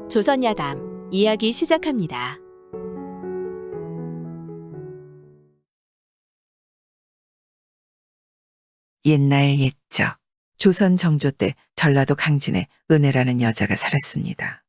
조선야담 이야기 시작합니다. 옛날 옛적 조선 정조 때 전라도 강진에 은혜라는 여자가 살았습니다.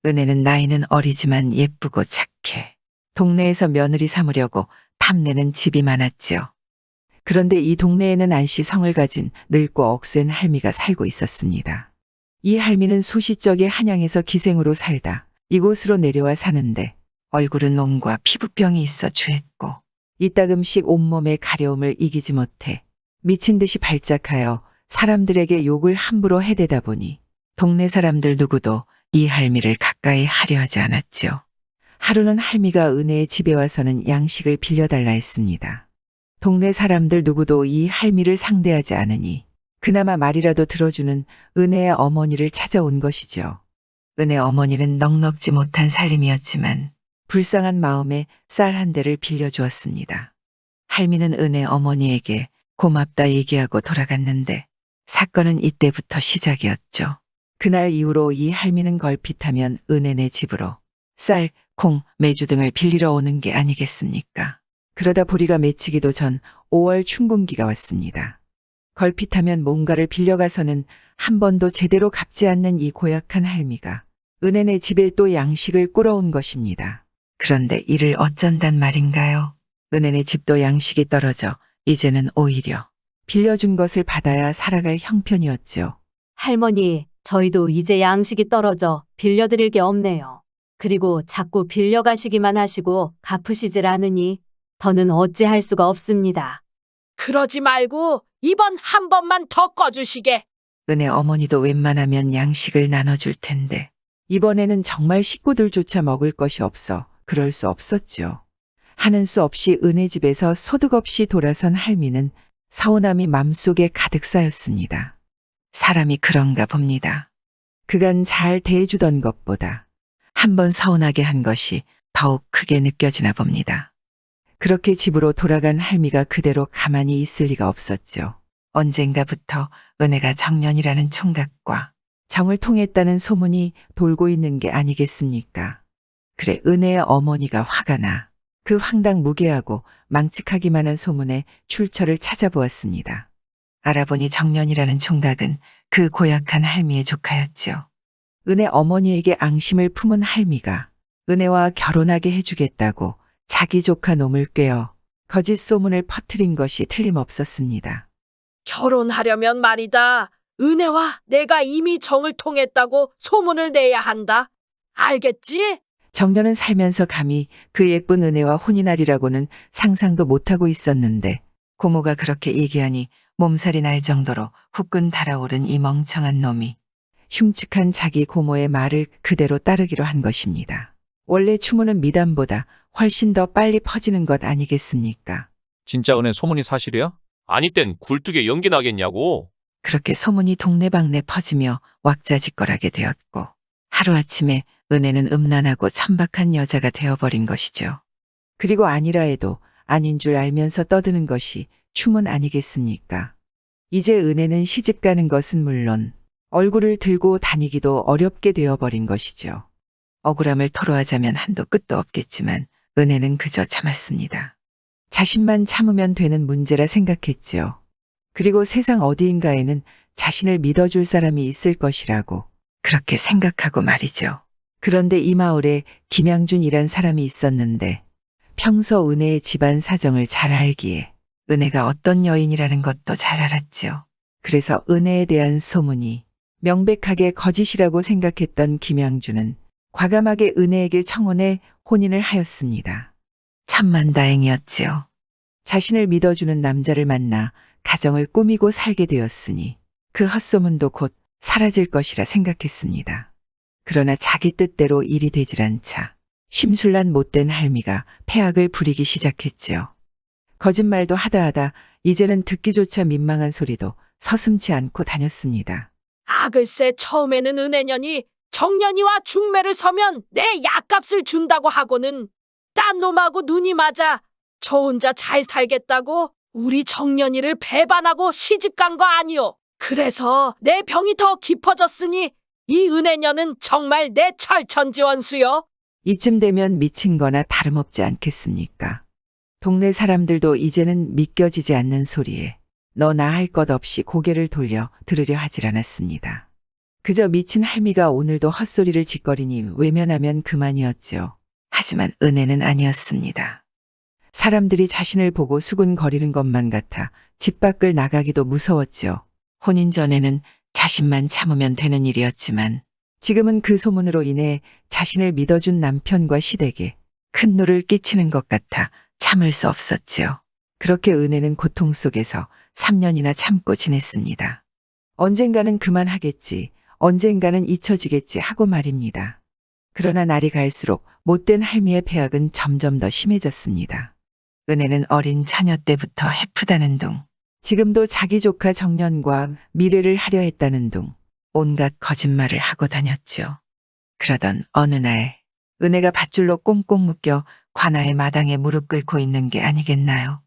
은혜는 나이는 어리지만 예쁘고 착해. 동네에서 며느리 삼으려고 탐내는 집이 많았지요. 그런데 이 동네에는 안씨 성을 가진 늙고 억센 할미가 살고 있었습니다. 이 할미는 소시적에 한양에서 기생으로 살다 이곳으로 내려와 사는데 얼굴은 놈과 피부병이 있어 주했고 이따금씩 온몸의 가려움을 이기지 못해 미친 듯이 발작하여 사람들에게 욕을 함부로 해대다 보니 동네 사람들 누구도 이 할미를 가까이 하려 하지 않았죠. 하루는 할미가 은혜의 집에 와서는 양식을 빌려달라 했습니다. 동네 사람들 누구도 이 할미를 상대하지 않으니 그나마 말이라도 들어주는 은혜의 어머니를 찾아온 것이죠. 은혜 어머니는 넉넉지 못한 살림이었지만 불쌍한 마음에 쌀 한 대를 빌려주었습니다. 할미는 은혜 어머니에게 고맙다 얘기하고 돌아갔는데 사건은 이때부터 시작이었죠. 그날 이후로 이 할미는 걸핏하면 은혜네 집으로 쌀, 콩, 메주 등을 빌리러 오는 게 아니겠습니까? 그러다 보리가 맺히기도 전 5월 춘궁기가 왔습니다. 걸핏하면 뭔가를 빌려가서는 한 번도 제대로 갚지 않는 이 고약한 할미가 은혜네 집에 또 양식을 꾸러온 것입니다. 그런데 이를 어쩐단 말인가요? 은혜네 집도 양식이 떨어져 이제는 오히려 빌려준 것을 받아야 살아갈 형편이었죠. 할머니, 저희도 이제 양식이 떨어져 빌려드릴 게 없네요. 그리고 자꾸 빌려가시기만 하시고 갚으시질 않으니 더는 어찌할 수가 없습니다. 그러지 말고 이번 한 번만 더 꺼주시게. 은혜 어머니도 웬만하면 양식을 나눠줄 텐데 이번에는 정말 식구들조차 먹을 것이 없어 그럴 수 없었죠. 하는 수 없이 은혜 집에서 소득 없이 돌아선 할미는 서운함이 맘속에 가득 쌓였습니다. 사람이 그런가 봅니다. 그간 잘 대해주던 것보다 한 번 서운하게 한 것이 더욱 크게 느껴지나 봅니다. 그렇게 집으로 돌아간 할미가 그대로 가만히 있을 리가 없었죠. 언젠가부터 은혜가 정년이라는 총각과 정을 통했다는 소문이 돌고 있는 게 아니겠습니까? 그래 은혜의 어머니가 화가 나 그 황당무계하고 망측하기만 한 소문의 출처를 찾아보았습니다. 알아보니 정년이라는 총각은 그 고약한 할미의 조카였죠. 은혜 어머니에게 앙심을 품은 할미가 은혜와 결혼하게 해주겠다고 자기 조카 놈을 꿰어 거짓 소문을 퍼뜨린 것이 틀림없었습니다. 결혼하려면 말이다. 은혜와 내가 이미 정을 통했다고 소문을 내야 한다. 알겠지? 정년은 살면서 감히 그 예쁜 은혜와 혼인하리라고는 상상도 못하고 있었는데 고모가 그렇게 얘기하니 몸살이 날 정도로 후끈 달아오른 이 멍청한 놈이 흉측한 자기 고모의 말을 그대로 따르기로 한 것입니다. 원래 추문은 미담보다 훨씬 더 빨리 퍼지는 것 아니겠습니까? 진짜 은혜 소문이 사실이야? 아니 땐 굴뚝에 연기 나겠냐고. 그렇게 소문이 동네방네 퍼지며 왁자지껄하게 되었고 하루아침에 은혜는 음란하고 천박한 여자가 되어버린 것이죠. 그리고 아니라 해도 아닌 줄 알면서 떠드는 것이 추문 아니겠습니까? 이제 은혜는 시집 가는 것은 물론 얼굴을 들고 다니기도 어렵게 되어버린 것이죠. 억울함을 토로하자면 한도 끝도 없겠지만 은혜는 그저 참았습니다. 자신만 참으면 되는 문제라 생각했지요. 그리고 세상 어디인가에는 자신을 믿어줄 사람이 있을 것이라고 그렇게 생각하고 말이죠. 그런데 이 마을에 김양준이란 사람이 있었는데 평소 은혜의 집안 사정을 잘 알기에 은혜가 어떤 여인이라는 것도 잘 알았죠. 그래서 은혜에 대한 소문이 명백하게 거짓이라고 생각했던 김양준은 과감하게 은혜에게 청혼해 혼인을 하였습니다. 천만다행이었지요. 자신을 믿어주는 남자를 만나 가정을 꾸미고 살게 되었으니 그 헛소문도 곧 사라질 것이라 생각했습니다. 그러나 자기 뜻대로 일이 되질 않자 심술난 못된 할미가 패악을 부리기 시작했지요. 거짓말도 하다 이제는 듣기조차 민망한 소리도 서슴지 않고 다녔습니다. 글쎄 처음에는 은혜년이 정년이와 중매를 서면 내 약값을 준다고 하고는 딴 놈하고 눈이 맞아 저 혼자 잘 살겠다고 우리 정년이를 배반하고 시집간 거 아니오. 그래서 내 병이 더 깊어졌으니 이 은혜녀는 정말 내 철천지원수요. 이쯤 되면 미친 거나 다름없지 않겠습니까? 동네 사람들도 이제는 믿겨지지 않는 소리에 너나 할 것 없이 고개를 돌려 들으려 하질 않았습니다. 그저 미친 할미가 오늘도 헛소리를 짓거리니 외면하면 그만이었죠. 하지만 은혜는 아니었습니다. 사람들이 자신을 보고 수군거리는 것만 같아 집 밖을 나가기도 무서웠죠. 혼인 전에는 자신만 참으면 되는 일이었지만 지금은 그 소문으로 인해 자신을 믿어준 남편과 시댁에 큰 누를 끼치는 것 같아 참을 수 없었지요. 그렇게 은혜는 고통 속에서 3년이나 참고 지냈습니다. 언젠가는 그만하겠지, 언젠가는 잊혀지겠지 하고 말입니다. 그러나 날이 갈수록 못된 할미의 폐악은 점점 더 심해졌습니다. 은혜는 어린 처녀 때부터 해프다는 둥, 지금도 자기 조카 정년과 미래를 하려 했다는 둥, 온갖 거짓말을 하고 다녔죠. 그러던 어느 날 은혜가 밧줄로 꽁꽁 묶여 관아의 마당에 무릎 꿇고 있는 게 아니겠나요?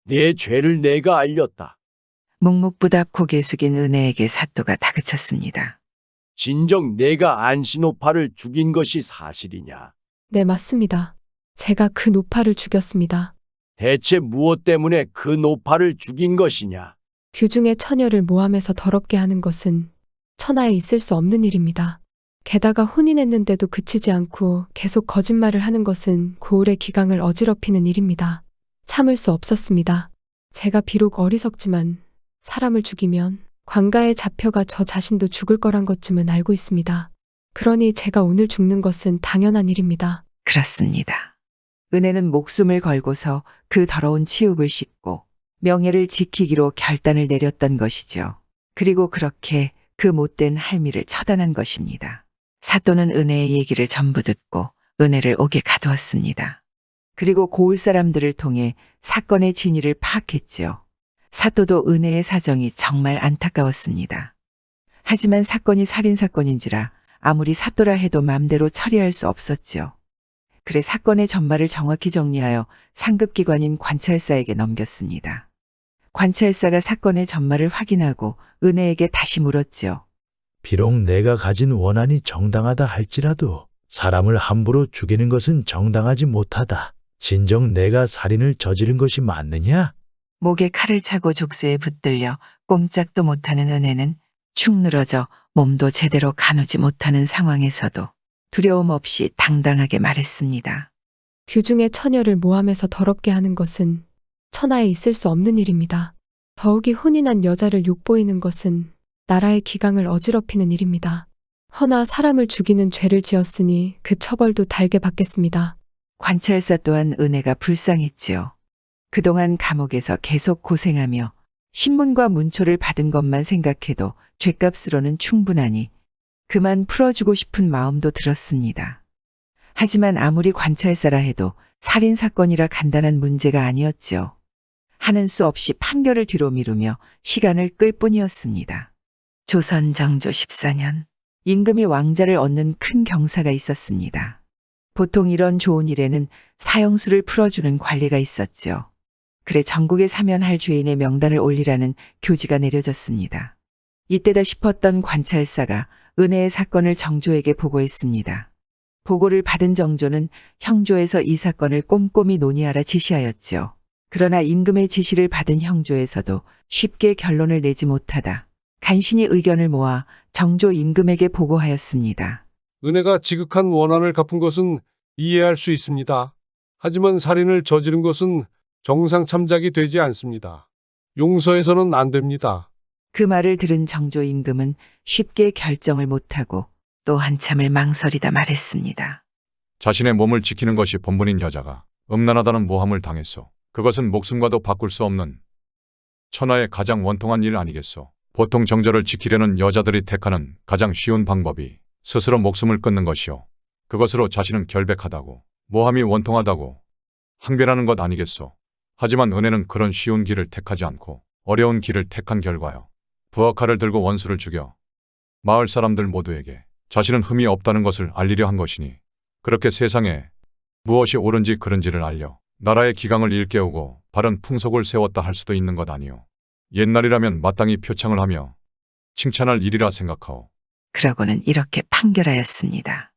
내 죄를 내가 알렸다. 묵묵부답 고개 숙인 은혜에게 사또가 다그쳤습니다. 진정 내가 안신오파를 죽인 것이 사실이냐? 네, 맞습니다. 제가 그 노파를 죽였습니다. 대체 무엇 때문에 그 노파를 죽인 것이냐? 규중의 처녀를 모함해서 더럽게 하는 것은 천하에 있을 수 없는 일입니다. 게다가 혼인했는데도 그치지 않고 계속 거짓말을 하는 것은 고을의 기강을 어지럽히는 일입니다. 참을 수 없었습니다. 제가 비록 어리석지만 사람을 죽이면 관가에 잡혀가 저 자신도 죽을 거란 것쯤은 알고 있습니다. 그러니 제가 오늘 죽는 것은 당연한 일입니다. 그렇습니다. 은혜는 목숨을 걸고서 그 더러운 치욕을 씻고 명예를 지키기로 결단을 내렸던 것이죠. 그리고 그렇게 그 못된 할미를 처단한 것입니다. 사또는 은혜의 얘기를 전부 듣고 은혜를 옥에 가두었습니다. 그리고 고을 사람들을 통해 사건의 진위를 파악했지요. 사또도 은혜의 사정이 정말 안타까웠습니다. 하지만 사건이 살인사건인지라 아무리 사또라 해도 맘대로 처리할 수 없었지요. 그래 사건의 전말을 정확히 정리하여 상급기관인 관찰사에게 넘겼습니다. 관찰사가 사건의 전말을 확인하고 은혜에게 다시 물었지요. 비록 내가 가진 원한이 정당하다 할지라도 사람을 함부로 죽이는 것은 정당하지 못하다. 진정 내가 살인을 저지른 것이 맞느냐? 목에 칼을 차고 족쇄에 붙들려 꼼짝도 못하는 은혜는 축 늘어져 몸도 제대로 가누지 못하는 상황에서도 두려움 없이 당당하게 말했습니다. 규중의 처녀를 모함해서 더럽게 하는 것은 천하에 있을 수 없는 일입니다. 더욱이 혼인한 여자를 욕보이는 것은 나라의 기강을 어지럽히는 일입니다. 허나 사람을 죽이는 죄를 지었으니 그 처벌도 달게 받겠습니다. 관찰사 또한 은혜가 불쌍했지요. 그동안 감옥에서 계속 고생하며 신문과 문초를 받은 것만 생각해도 죗값으로는 충분하니 그만 풀어주고 싶은 마음도 들었습니다. 하지만 아무리 관찰사라 해도 살인사건이라 간단한 문제가 아니었지요. 하는 수 없이 판결을 뒤로 미루며 시간을 끌 뿐이었습니다. 조선 정조 14년 임금이 왕자를 얻는 큰 경사가 있었습니다. 보통 이런 좋은 일에는 사형수를 풀어주는 관리가 있었죠. 그래 전국에 사면할 죄인의 명단을 올리라는 교지가 내려졌습니다. 이때다 싶었던 관찰사가 은혜의 사건을 정조에게 보고했습니다. 보고를 받은 정조는 형조에서 이 사건을 꼼꼼히 논의하라 지시하였지요. 그러나 임금의 지시를 받은 형조에서도 쉽게 결론을 내지 못하다 간신히 의견을 모아 정조 임금에게 보고하였습니다. 은혜가 지극한 원한을 갚은 것은 이해할 수 있습니다. 하지만 살인을 저지른 것은 정상 참작이 되지 않습니다. 용서해서는 안 됩니다. 그 말을 들은 정조 임금은 쉽게 결정을 못하고 또 한참을 망설이다 말했습니다. 자신의 몸을 지키는 것이 본분인 여자가 음란하다는 모함을 당했소. 그것은 목숨과도 바꿀 수 없는 천하의 가장 원통한 일 아니겠소. 보통 정절을 지키려는 여자들이 택하는 가장 쉬운 방법이 스스로 목숨을 끊는 것이요. 그것으로 자신은 결백하다고, 모함이 원통하다고 항변하는 것 아니겠소. 하지만 은혜는 그런 쉬운 길을 택하지 않고 어려운 길을 택한 결과요. 부엌칼을 들고 원수를 죽여 마을 사람들 모두에게 자신은 흠이 없다는 것을 알리려 한 것이니 그렇게 세상에 무엇이 옳은지 그른지를 알려 나라의 기강을 일깨우고 바른 풍속을 세웠다 할 수도 있는 것 아니오. 옛날이라면 마땅히 표창을 하며 칭찬할 일이라 생각하오. 그러고는 이렇게 판결하였습니다.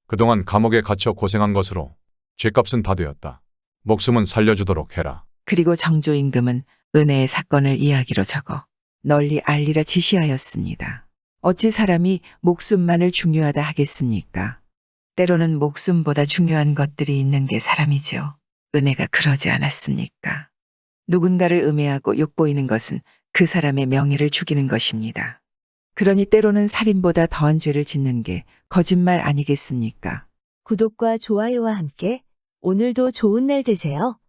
그동안 감옥에 갇혀 고생한 것으로 죗값은 다 되었다. 목숨은 살려주도록 해라. 그리고 정조 임금은 은혜의 사건을 이야기로 적어 널리 알리라 지시하였습니다. 어찌 사람이 목숨만을 중요하다 하겠습니까? 때로는 목숨보다 중요한 것들이 있는 게 사람이죠. 은혜가 그러지 않았습니까? 누군가를 음해하고 욕보이는 것은 그 사람의 명예를 죽이는 것입니다. 그러니 때로는 살인보다 더한 죄를 짓는 게 거짓말 아니겠습니까? 구독과 좋아요와 함께 오늘도 좋은 날 되세요.